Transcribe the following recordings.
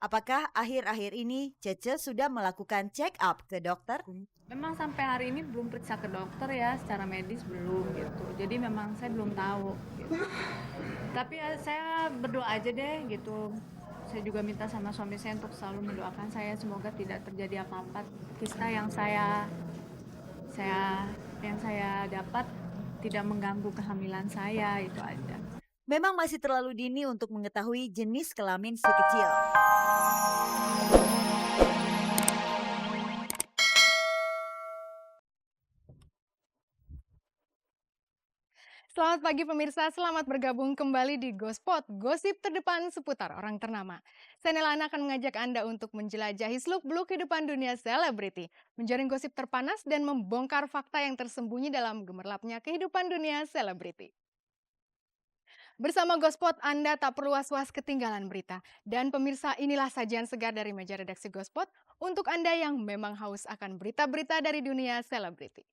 Apakah akhir-akhir ini Cece sudah melakukan check up ke dokter? Memang sampai hari ini belum periksa ke dokter ya, secara medis belum gitu. Jadi memang saya belum tahu gitu. Tapi ya saya berdoa aja deh gitu. Saya juga minta sama suami saya untuk selalu mendoakan saya semoga tidak terjadi apa-apa. Kista saya yang saya dapat tidak mengganggu kehamilan saya, itu aja. Memang masih terlalu dini untuk mengetahui jenis kelamin si kecil. Selamat pagi pemirsa, selamat bergabung kembali di Gospot, gosip terdepan seputar orang ternama. Saya Nelana akan mengajak Anda untuk menjelajahi seluk-beluk kehidupan dunia selebriti, menjaring gosip terpanas dan membongkar fakta yang tersembunyi dalam gemerlapnya kehidupan dunia selebriti. Bersama Gospot, Anda tak perlu was-was ketinggalan berita. Dan pemirsa, inilah sajian segar dari meja redaksi Gospot untuk Anda yang memang haus akan berita-berita dari dunia selebriti.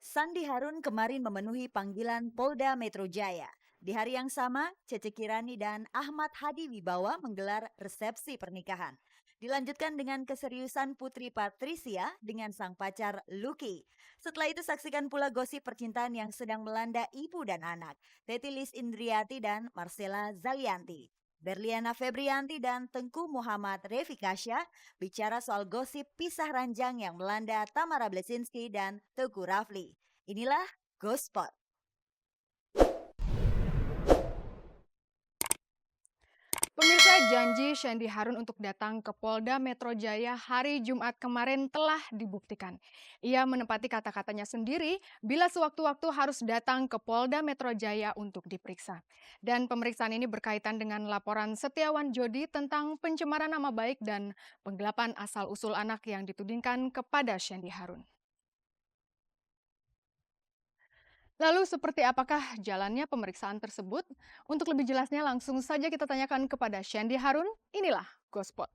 Sandi Harun kemarin memenuhi panggilan Polda Metro Jaya. Di hari yang sama, Cece Kirani dan Ahmad Hadi Wibawa menggelar resepsi pernikahan. Dilanjutkan dengan keseriusan Putri Patricia dengan sang pacar Lucky. Setelah itu saksikan pula gosip percintaan yang sedang melanda ibu dan anak, Teti Lis Indriati dan Marcella Zalianti. Berliana Febrianti dan Tengku Muhammad Refikasya bicara soal gosip pisah ranjang yang melanda Tamara Blesinski dan Teguh Rafli. Inilah Gospot. Pemirsa, janji Shandy Harun untuk datang ke Polda Metro Jaya hari Jumat kemarin telah dibuktikan. Ia menepati kata-katanya sendiri bila sewaktu-waktu harus datang ke Polda Metro Jaya untuk diperiksa. Dan pemeriksaan ini berkaitan dengan laporan Setiawan Jodi tentang pencemaran nama baik dan penggelapan asal-usul anak yang ditudingkan kepada Shandy Harun. Lalu seperti apakah jalannya pemeriksaan tersebut? Untuk lebih jelasnya langsung saja kita tanyakan kepada Shandy Harun. Inilah Gospot.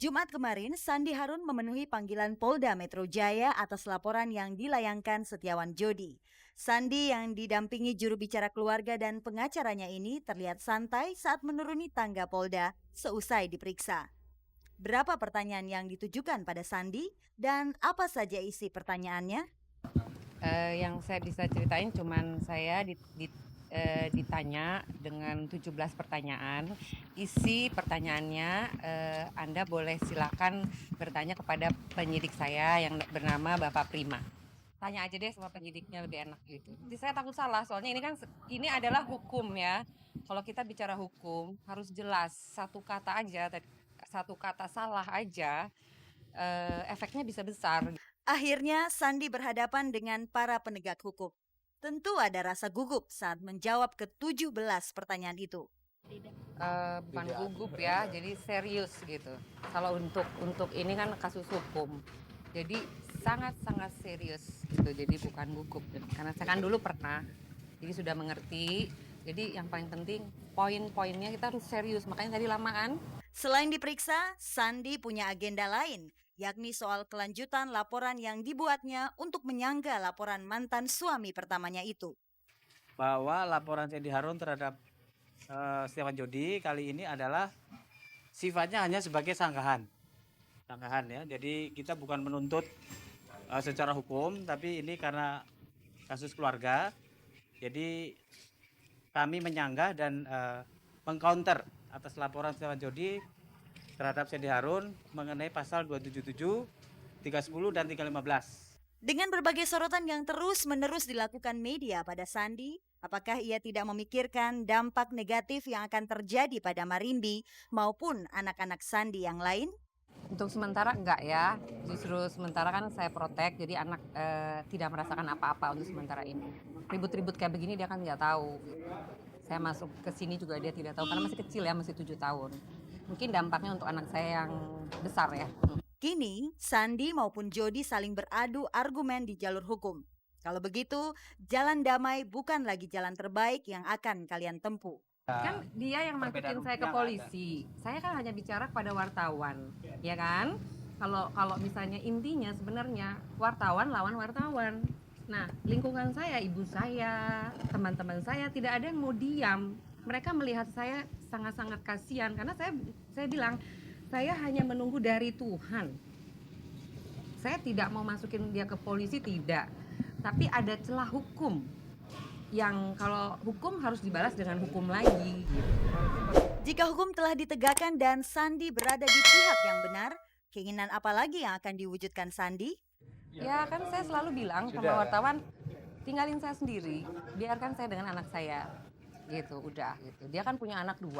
Jumat kemarin, Sandi Harun memenuhi panggilan Polda Metro Jaya atas laporan yang dilayangkan Setiawan Jodi. Sandi yang didampingi juru bicara keluarga dan pengacaranya ini terlihat santai saat menuruni tangga Polda seusai diperiksa. Berapa pertanyaan yang ditujukan pada Sandi dan apa saja isi pertanyaannya? Yang saya bisa ceritain cuman saya ditanya dengan 17 pertanyaan. Isi pertanyaannya Anda boleh silakan bertanya kepada penyidik saya yang bernama Bapak Prima. Tanya aja deh sama penyidiknya, lebih enak gitu. Jadi saya takut salah, soalnya ini adalah hukum ya. Kalau kita bicara hukum harus jelas, satu kata salah aja efeknya bisa besar. Akhirnya Sandi berhadapan dengan para penegak hukum. Tentu ada rasa gugup saat menjawab ke-17 pertanyaan itu. Bukan gugup ya, jadi serius gitu. Kalau untuk ini kan kasus hukum, jadi sangat serius gitu. Jadi bukan gugup, karena saya kan dulu pernah, jadi sudah mengerti. Jadi yang paling penting poin-poinnya kita harus serius, makanya tadi lamaan. Selain diperiksa, Sandi punya agenda lain, yakni soal kelanjutan laporan yang dibuatnya untuk menyangga laporan mantan suami pertamanya itu. Bahwa laporan Sandi Harun terhadap Setiawan Jodi kali ini adalah sifatnya hanya sebagai sanggahan ya. Jadi kita bukan menuntut secara hukum, tapi ini karena kasus keluarga. Jadi kami menyanggah dan mengcounter atas laporan Setiawan Jodi terhadap Sandi Harun mengenai pasal 277, 310 dan 315. Dengan berbagai sorotan yang terus-menerus dilakukan media pada Sandi, apakah ia tidak memikirkan dampak negatif yang akan terjadi pada Marimbi maupun anak-anak Sandi yang lain? Untuk sementara enggak ya, justru sementara kan saya protek, jadi anak tidak merasakan apa-apa untuk sementara ini. Ribut-ribut kayak begini dia kan nggak tahu. Saya masuk ke sini juga dia tidak tahu karena masih kecil ya, masih 7 tahun. Mungkin dampaknya untuk anak saya yang besar ya. Kini, Sandi maupun Jodi saling beradu argumen di jalur hukum. Kalau begitu, jalan damai bukan lagi jalan terbaik yang akan kalian tempuh. Kan dia yang masukin saya ke polisi. Saya kan hanya bicara kepada wartawan, ya kan? Kalau misalnya intinya sebenarnya wartawan lawan wartawan. Nah, lingkungan saya, ibu saya, teman-teman saya tidak ada yang mau diam. Mereka melihat saya sangat-sangat kasihan karena saya bilang saya hanya menunggu dari Tuhan. Saya tidak mau masukin dia ke polisi, tidak. Tapi ada celah hukum yang kalau hukum harus dibalas dengan hukum lagi. Jika hukum telah ditegakkan dan Sandi berada di pihak yang benar, keinginan apa lagi yang akan diwujudkan Sandi? Ya kan saya selalu bilang sama wartawan, tinggalin saya sendiri, biarkan saya dengan anak saya. Gitu, udah gitu. Dia kan punya anak 2.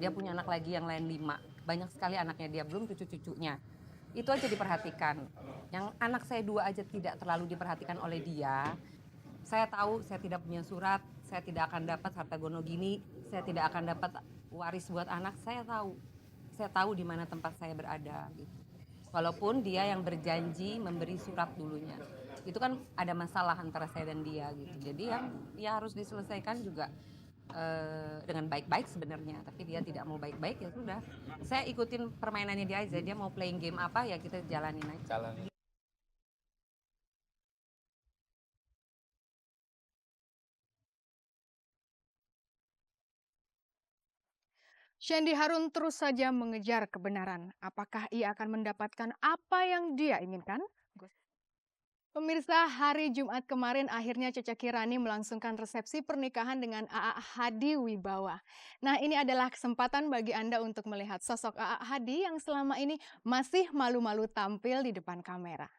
Dia punya anak lagi yang lain 5. Banyak sekali anaknya dia, belum cucu-cucunya. Itu aja diperhatikan. Yang anak saya 2 aja tidak terlalu diperhatikan oleh dia. Saya tahu saya tidak punya surat, saya tidak akan dapat harta gono gini, saya tidak akan dapat waris buat anak, saya tahu. Saya tahu di mana tempat saya berada gitu. Walaupun dia yang berjanji memberi surat dulunya. Itu kan ada masalah antara saya dan dia gitu. Jadi yang ya harus diselesaikan juga dengan baik-baik sebenarnya, tapi dia tidak mau baik-baik, ya sudah. Saya ikutin permainannya dia aja, dia mau playing game apa ya kita jalanin aja. Shandy Harun terus saja mengejar kebenaran. Apakah ia akan mendapatkan apa yang dia inginkan? Pemirsa, hari Jumat kemarin akhirnya Cece Kirani melangsungkan resepsi pernikahan dengan A.A. Hadi Wibawa. Nah, ini adalah kesempatan bagi Anda untuk melihat sosok A.A. Hadi yang selama ini masih malu-malu tampil di depan kamera.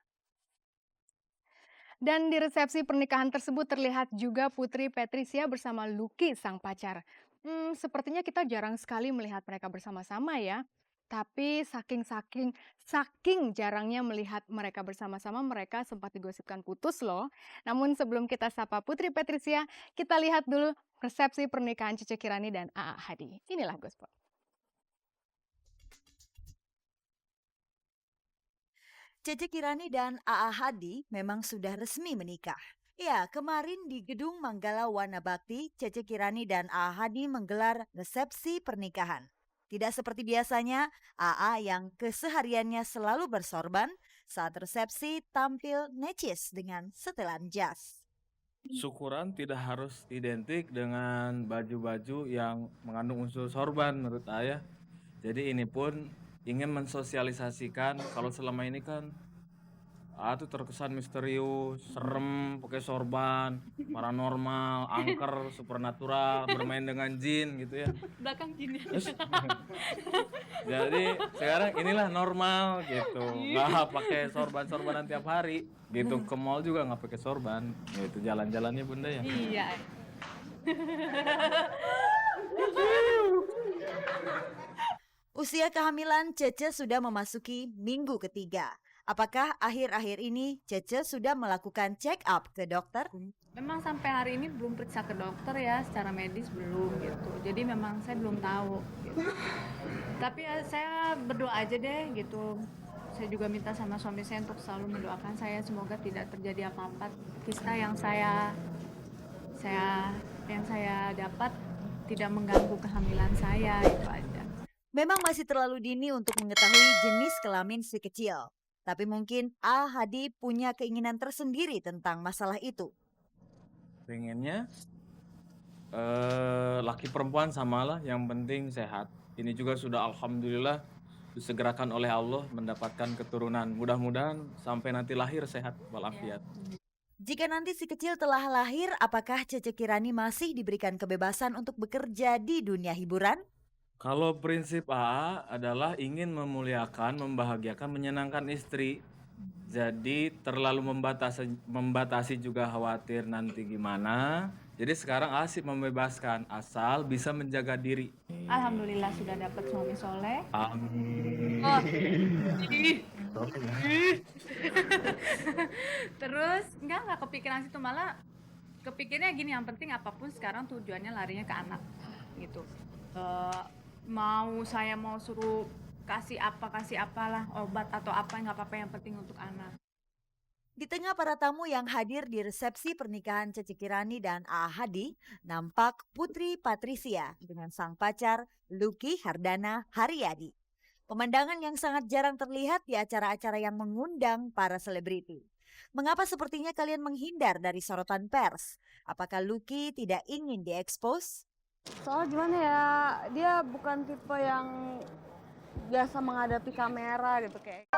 Dan di resepsi pernikahan tersebut terlihat juga Putri Patricia bersama Lucky sang pacar. Sepertinya kita jarang sekali melihat mereka bersama-sama ya. Tapi saking jarangnya melihat mereka bersama-sama, mereka sempat digosipkan putus loh. Namun sebelum kita sapa Putri Patricia, kita lihat dulu resepsi pernikahan Cece Kirani dan A.A. Hadi. Inilah Gospel. Cece Kirani dan A.A. Hadi memang sudah resmi menikah. Ya, kemarin di Gedung Manggala Wana Bakti, Cece Kirani dan A.A. Hadi menggelar resepsi pernikahan. Tidak seperti biasanya, A.A. yang kesehariannya selalu bersorban, saat resepsi tampil necis dengan setelan jas. Syukuran tidak harus identik dengan baju-baju yang mengandung unsur sorban menurut saya. Jadi ini pun ingin mensosialisasikan kalau selama ini kan tuh terkesan misterius, serem, pakai sorban, paranormal, angker, supernatural, bermain dengan jin gitu ya. Belakang gini. Jadi sekarang inilah normal gitu, nggak pakai sorban-sorbanan tiap hari gitu. Ke mall juga nggak pakai sorban gitu, jalan-jalannya bunda ya. Iya. Usia kehamilan Cece sudah memasuki minggu ketiga. Apakah akhir-akhir ini Cece sudah melakukan check up ke dokter? Memang sampai hari ini belum periksa ke dokter ya, secara medis belum gitu. Jadi memang saya belum tahu gitu. Tapi ya saya berdoa aja deh gitu. Saya juga minta sama suami saya untuk selalu mendoakan saya semoga tidak terjadi apa-apa. Kista yang saya dapat tidak mengganggu kehamilan saya, itu aja. Memang masih terlalu dini untuk mengetahui jenis kelamin si kecil. Tapi mungkin A. Hadi punya keinginan tersendiri tentang masalah itu. Pengennya laki perempuan samalah, yang penting sehat. Ini juga sudah alhamdulillah disegerakan oleh Allah mendapatkan keturunan. Mudah-mudahan sampai nanti lahir sehat walafiat. Jika nanti si kecil telah lahir, apakah Cece Kirani masih diberikan kebebasan untuk bekerja di dunia hiburan? Kalau prinsip AA adalah ingin memuliakan, membahagiakan, menyenangkan istri. Jadi terlalu membatasi juga khawatir nanti gimana. Jadi sekarang asik membebaskan asal bisa menjaga diri. Alhamdulillah sudah dapat suami soleh. Amin. Oh. Terus nggak kepikiran situ, malah kepikirnya gini, yang penting apapun sekarang tujuannya larinya ke anak gitu. Saya mau suruh kasih apalah, obat atau apa, nggak apa-apa, yang penting untuk anak. Di tengah para tamu yang hadir di resepsi pernikahan Cece Kirani dan A.A. Hadi, nampak Putri Patricia dengan sang pacar Lucky Hardana Haryadi. Pemandangan yang sangat jarang terlihat di acara-acara yang mengundang para selebriti. Mengapa sepertinya kalian menghindar dari sorotan pers? Apakah Lucky tidak ingin diekspos? Soalnya gimana ya, dia bukan tipe yang biasa menghadapi kamera gitu kayak.